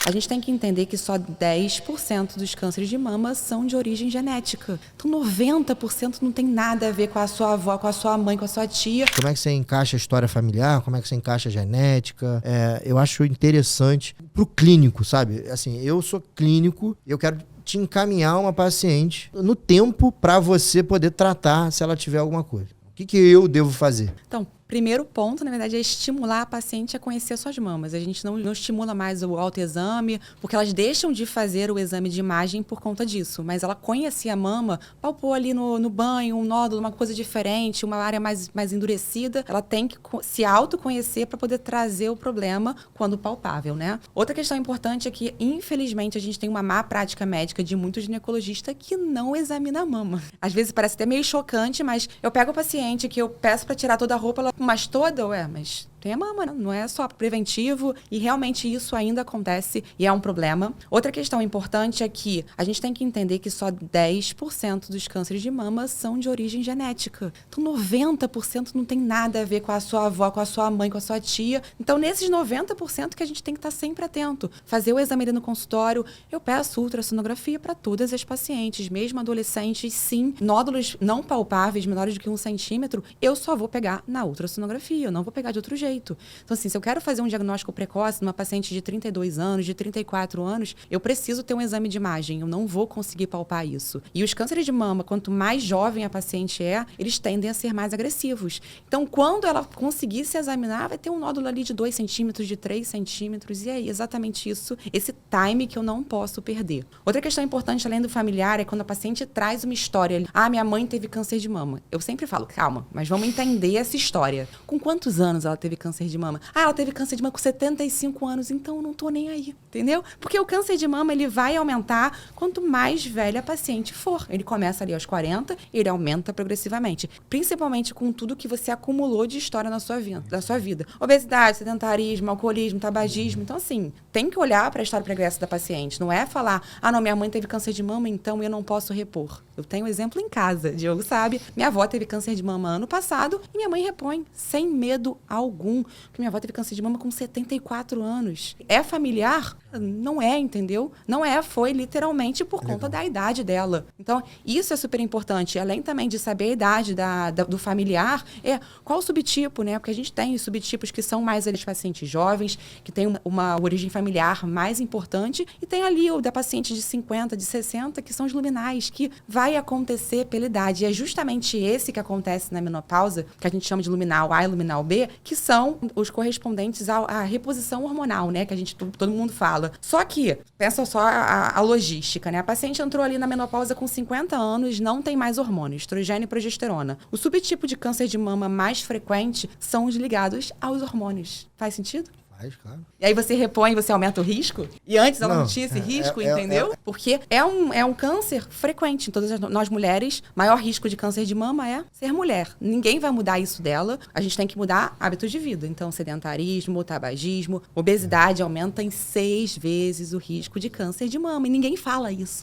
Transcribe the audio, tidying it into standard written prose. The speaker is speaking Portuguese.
A gente tem que entender que só 10% dos cânceres de mama são de origem genética. Então 90% não tem nada a ver com a sua avó, com a sua mãe, com a sua tia. Como é que você encaixa a história familiar? Como é que você encaixa a genética? Eu acho interessante pro clínico, sabe? Assim, eu sou clínico, eu quero te encaminhar uma paciente no tempo para você poder tratar se ela tiver alguma coisa. O que eu devo fazer? Então, primeiro ponto, na verdade, é estimular a paciente a conhecer suas mamas. A gente não estimula mais o autoexame, porque elas deixam de fazer o exame de imagem por conta disso. Mas ela conhecia a mama, palpou ali no banho, um nódulo, uma coisa diferente, uma área mais endurecida. Ela tem que se autoconhecer para poder trazer o problema quando palpável, né? Outra questão importante é que, infelizmente, a gente tem uma má prática médica de muitos ginecologistas que não examina a mama. Às vezes parece até meio chocante, mas eu pego o paciente que eu peço para tirar toda a roupa, ela mas toda, mas tem a mama, não é só preventivo e realmente isso ainda acontece e é um problema. Outra questão importante é que a gente tem que entender que só 10% dos cânceres de mama são de origem genética. Então 90% não tem nada a ver com a sua avó, com a sua mãe, com a sua tia. Então nesses 90% que a gente tem que estar sempre atento. Fazer o exame ali no consultório, eu peço ultrassonografia para todas as pacientes, mesmo adolescentes, sim. Nódulos não palpáveis, menores do que 1 centímetro, eu só vou pegar na ultrassonografia, eu não vou pegar de outro jeito. Então, assim, se eu quero fazer um diagnóstico precoce numa paciente de 32 anos, de 34 anos, eu preciso ter um exame de imagem. Eu não vou conseguir palpar isso. E os cânceres de mama, quanto mais jovem a paciente é, eles tendem a ser mais agressivos. Então, quando ela conseguir se examinar, vai ter um nódulo ali de 2 centímetros, de 3 centímetros. E é exatamente isso, esse time que eu não posso perder. Outra questão importante, além do familiar, é quando a paciente traz uma história. Ah, minha mãe teve câncer de mama. Eu sempre falo, calma, mas vamos entender essa história. Com quantos anos ela teve câncer de mama? Ah, ela teve câncer de mama com 75 anos, então eu não tô nem aí, entendeu? Porque o câncer de mama, ele vai aumentar quanto mais velha a paciente for. Ele começa ali aos 40, ele aumenta progressivamente. Principalmente com tudo que você acumulou de história na sua vida. Obesidade, sedentarismo, alcoolismo, tabagismo. Então, assim, tem que olhar para a história pregressa da paciente. Não é falar, ah, não, minha mãe teve câncer de mama, então eu não posso repor. Eu tenho um exemplo em casa, Diogo sabe. Minha avó teve câncer de mama ano passado e minha mãe repõe, sem medo algum. Porque minha avó teve câncer de mama com 74 anos. É familiar? Não é, entendeu? Não é, foi literalmente por conta da idade dela. Então, isso é super importante. Além também de saber a idade do familiar, qual o subtipo, né? Porque a gente tem os subtipos que são mais eles pacientes jovens, que têm uma origem familiar mais importante, e tem ali o da paciente de 50, de 60, que são os luminais, que vai acontecer pela idade. E é justamente esse que acontece na menopausa, que a gente chama de luminal A e luminal B, que são os correspondentes à reposição hormonal, né? Que todo mundo fala. Só que, pensa só a logística, né? A paciente entrou ali na menopausa com 50 anos, não tem mais hormônio, estrogênio e progesterona. O subtipo de câncer de mama mais frequente são os ligados aos hormônios. Faz sentido? Faz, claro. E aí você repõe, você aumenta o risco? E antes ela não tinha esse risco, entendeu? Porque é um câncer frequente. Em todas nós mulheres, maior risco de câncer de mama é ser mulher. Ninguém vai mudar isso dela. A gente tem que mudar hábitos de vida. Então, sedentarismo, tabagismo, obesidade aumenta em 6 vezes o risco de câncer de mama. E ninguém fala isso.